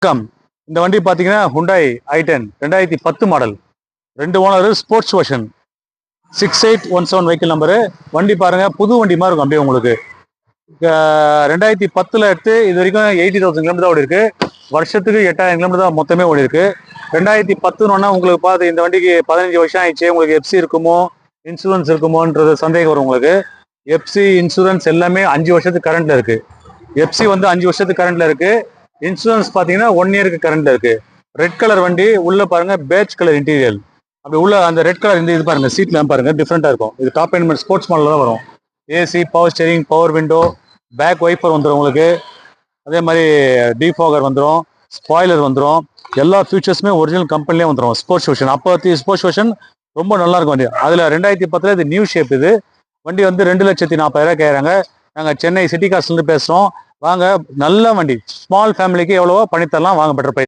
வணக்கம். இந்த வண்டி பார்த்தீங்கன்னா Hyundai i10 2010 model, 2 owner, sports version, 6817 vehicle number. வண்டி பாருங்க, புது வண்டி மாதிரி இருக்கும் அப்படியே உங்களுக்கு. 2010 எடுத்து இது வரைக்கும் 80,000 கிலோமீட்டர் ஓடி இருக்கு. வருஷத்துக்கு 8000 கிலோமீட்டர் தான் மொத்தமே ஓடி இருக்கு. 2010 உங்களுக்கு பார்த்து இந்த வண்டிக்கு 15 வருஷம் ஆயிடுச்சு. உங்களுக்கு எஃப்சி இருக்குமோ, இன்சூரன்ஸ் இருக்குமோன்றது சந்தேகம் வரும் உங்களுக்கு. எஃப்சி, இன்சூரன்ஸ் எல்லாமே 5 வருஷத்துக்கு கரண்ட்ல இருக்கு. எஃப்சி வந்து 5 வருஷத்துக்கு கரண்ட்ல இருக்கு. இன்சூரன்ஸ் பார்த்தீங்கன்னா 1 இயருக்கு கரண்ட்ல இருக்கு. ரெட் கலர் வண்டி, உள்ள பாருங்க பேட்ச் கலர் இன்டீரியல். அப்படி உள்ள அந்த ரெட் கலர் இந்த இது பாருங்க, சீட்ல பாருங்க டிஃப்ரெண்டா இருக்கும். இது டாப் எண்ட் ஸ்போர்ட்ஸ் மாடல் தான் வரும். AC, power steering, power window, back wiper வந்துடும் உங்களுக்கு. அதே மாதிரி டிஃபாகர் வந்துடும், ஸ்பாய்லர் வந்துடும். எல்லா ஃபியூச்சர்ஸுமே ஒரிஜினல் கம்பெனிலே வந்துடும். ஸ்போர்ட்ஸ் வெர்ஷன், அப்போ ஸ்போர்ட்ஸ் வெர்ஷன் ரொம்ப நல்லா இருக்கும் வண்டி. அதில் 2010 இது நியூ ஷேப். இது வண்டி வந்து 2,40,000 கேட்குறாங்க. நாங்கள் சென்னை சிட்டி காஸ்ட்லேருந்து பேசுகிறோம். வாங்க, நல்ல வண்டி, ஸ்மால் ஃபேமிலிக்கு எவ்வளவோ பண்ணித்தரலாம். வாங்க, பெட்டர் ப்ரைஸ்.